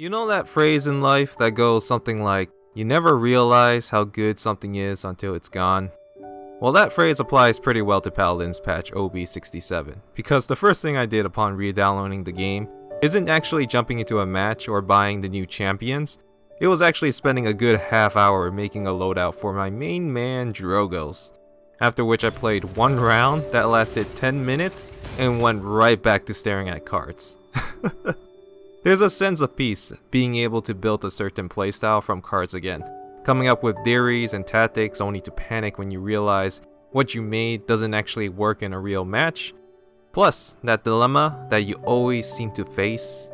You know that phrase in life that goes something like, you never realize how good something is until it's gone? Well, that phrase applies pretty well to Paladins Patch OB67, because the first thing I did upon re-downloading the game isn't actually jumping into a match or buying the new champions. It was actually spending a good half hour making a loadout for my main man Drogos. After which I played one round that lasted 10 minutes and went right back to staring at cards. There's a sense of peace being able to build a certain playstyle from cards again, coming up with theories and tactics only to panic when you realize what you made doesn't actually work in a real match. Plus, that dilemma that you always seem to face: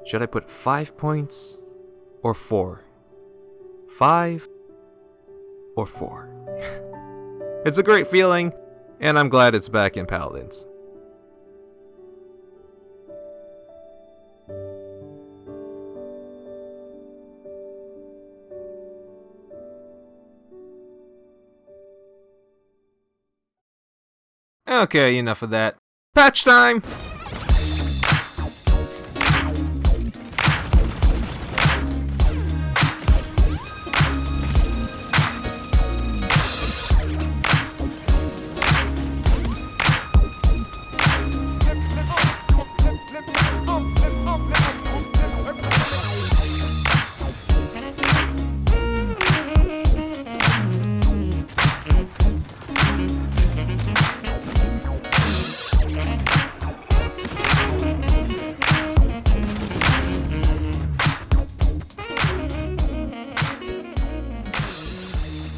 should I put 5 points or 4? 5 or 4? It's a great feeling, and I'm glad it's back in Paladins. Okay, enough of that. Patch time!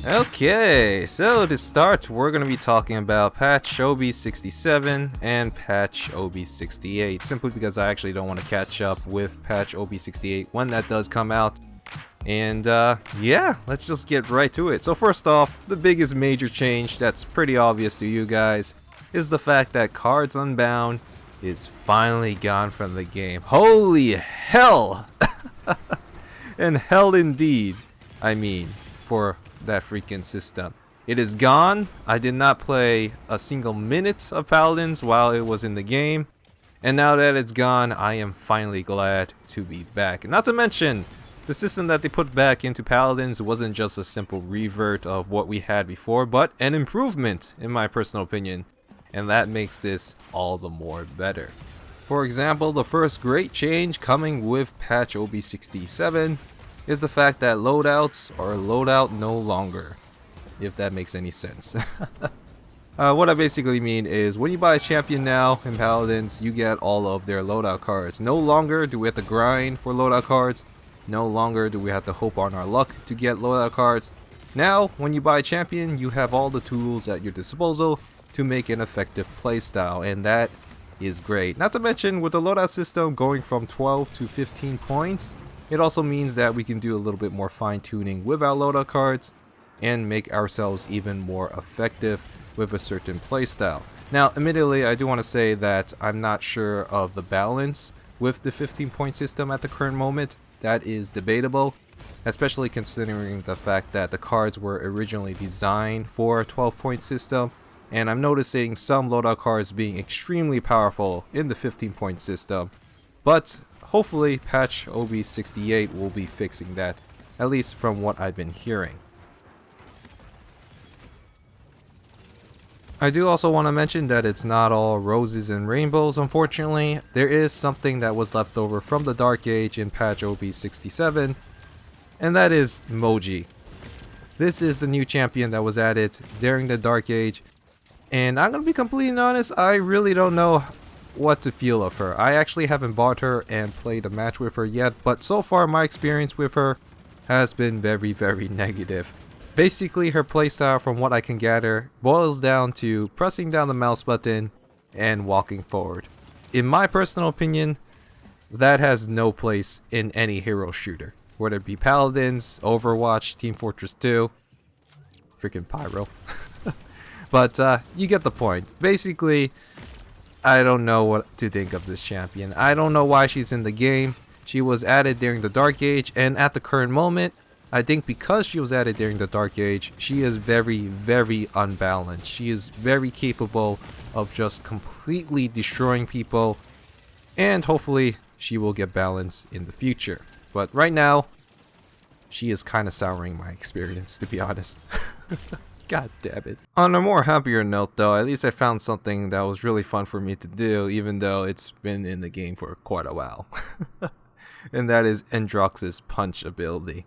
Okay, so to start, we're going to be talking about Patch OB67 and Patch OB68, simply because I actually don't want to catch up with Patch OB68 when that does come out. And yeah, let's just get right to it. So first off, the biggest major change that's pretty obvious to you guys is the fact that Cards Unbound is finally gone from the game. Holy hell! And hell indeed, I mean, for that freaking system. It is gone. I did not play a single minute of Paladins while it was in the game, and now that it's gone, I am finally glad to be back. Not to mention, the system that they put back into Paladins wasn't just a simple revert of what we had before, but an improvement in my personal opinion, and that makes this all the more better. For example, the first great change coming with Patch OB67 is the fact that loadouts are loadout no longer, if that makes any sense. What I basically mean is, when you buy a champion now in Paladins, you get all of their loadout cards. No longer do we have to grind for loadout cards. No longer do we have to hope on our luck to get loadout cards. Now, when you buy a champion, you have all the tools at your disposal to make an effective playstyle, and that is great. Not to mention, with the loadout system going from 12 to 15 points, it also means that we can do a little bit more fine-tuning with our loadout cards and make ourselves even more effective with a certain playstyle. Now, admittedly, I do want to say that I'm not sure of the balance with the 15-point system at the current moment. That is debatable, especially considering the fact that the cards were originally designed for a 12-point system, and I'm noticing some loadout cards being extremely powerful in the 15-point system. But hopefully, Patch OB68 will be fixing that, at least from what I've been hearing. I do also want to mention that it's not all roses and rainbows, unfortunately. There is something that was left over from the Dark Age in Patch OB67, and that is Moji. This is the new champion that was added during the Dark Age, and I'm going to be completely honest, I really don't know what to feel of her. I actually haven't bought her and played a match with her yet, but so far my experience with her has been very, very negative. Basically, her playstyle, from what I can gather, boils down to pressing down the mouse button and walking forward. In my personal opinion, that has no place in any hero shooter, whether it be Paladins, Overwatch, Team Fortress 2, freaking Pyro. But you get the point. Basically, I don't know what to think of this champion. I don't know why she's in the game. She was added during the Dark Age, and at the current moment, I think because she was added during the Dark Age, she is very, very unbalanced. She is very capable of just completely destroying people, and hopefully she will get balance in the future. But right now, she is kind of souring my experience, to be honest. God damn it. On a more happier note though, at least I found something that was really fun for me to do, even though it's been in the game for quite a while. And that is Endrox's punch ability.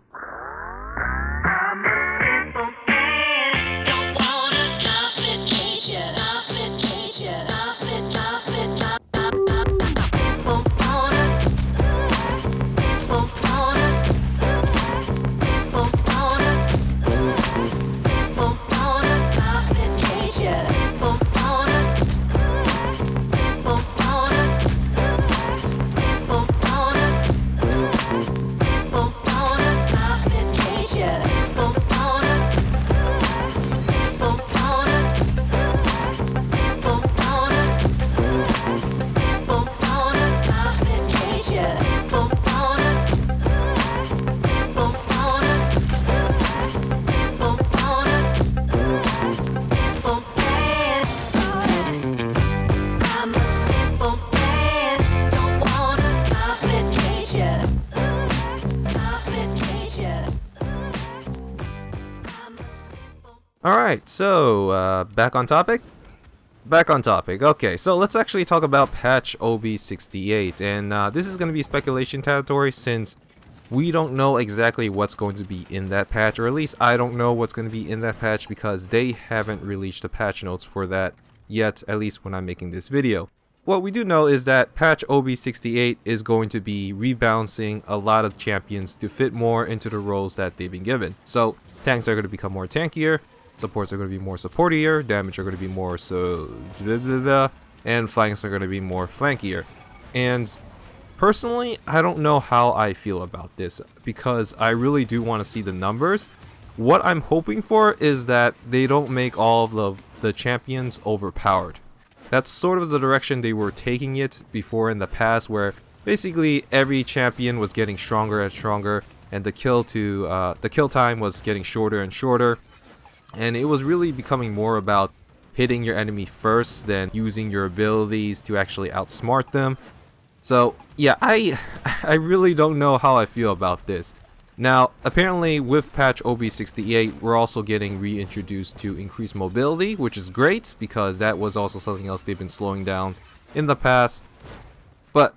Alright, so back on topic? Back on topic. Okay, so let's actually talk about Patch OB68. And this is going to be speculation territory since we don't know exactly what's going to be in that patch, or at least I don't know what's going to be in that patch because they haven't released the patch notes for that yet, at least when I'm making this video. What we do know is that Patch OB68 is going to be rebalancing a lot of champions to fit more into the roles that they've been given. So tanks are going to become more tankier, supports are going to be more supportier, damage are going to be more and flanks are going to be more flankier. And personally, I don't know how I feel about this because I really do want to see the numbers. What I'm hoping for is that they don't make all of the champions overpowered. That's sort of the direction they were taking it before in the past, where basically every champion was getting stronger and stronger, and the kill time was getting shorter and shorter. And it was really becoming more about hitting your enemy first than using your abilities to actually outsmart them. So yeah, I really don't know how I feel about this. Now, apparently with Patch OB68, we're also getting reintroduced to increased mobility, which is great because that was also something else they've been slowing down in the past. But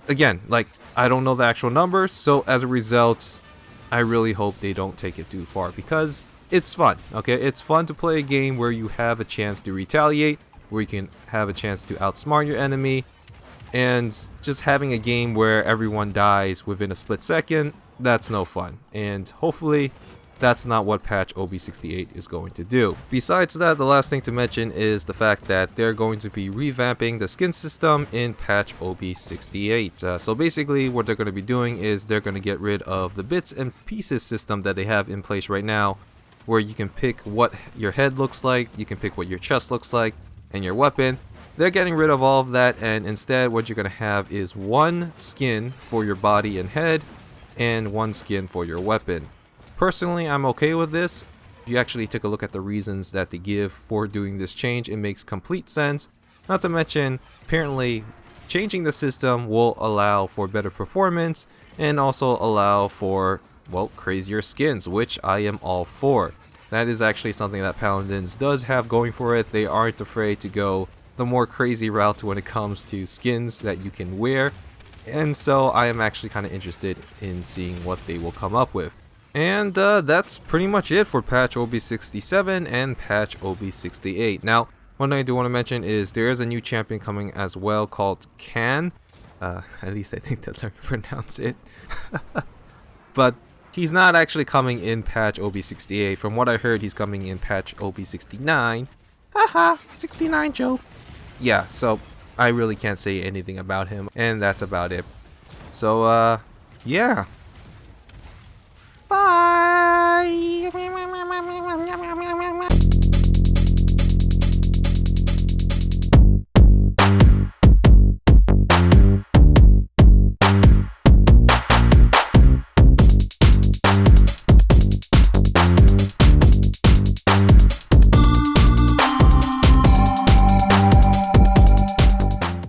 again, like, I don't know the actual numbers, so as a result, I really hope they don't take it too far because it's fun, okay? It's fun to play a game where you have a chance to retaliate, where you can have a chance to outsmart your enemy, and just having a game where everyone dies within a split second, that's no fun. And hopefully, that's not what Patch OB68 is going to do. Besides that, the last thing to mention is the fact that they're going to be revamping the skin system in Patch OB68. So basically, what they're going to be doing is they're going to get rid of the bits and pieces system that they have in place right now, where you can pick what your head looks like, you can pick what your chest looks like, and your weapon. They're getting rid of all of that, and instead what you're going to have is one skin for your body and head, and one skin for your weapon. Personally, I'm okay with this. If you actually take a look at the reasons that they give for doing this change, it makes complete sense. Not to mention, apparently, changing the system will allow for better performance, and also allow for, well, crazier skins, which I am all for. That is actually something that Paladins does have going for it. They aren't afraid to go the more crazy route when it comes to skins that you can wear. And so I am actually kind of interested in seeing what they will come up with. And that's pretty much it for Patch OB67 and Patch OB68. Now, one thing I do want to mention is there is a new champion coming as well called Can. At least I think that's how you pronounce it. But he's not actually coming in Patch OB68. From what I heard, he's coming in Patch OB69. Haha, 69 joke. Yeah, so I really can't say anything about him, and that's about it. So, yeah,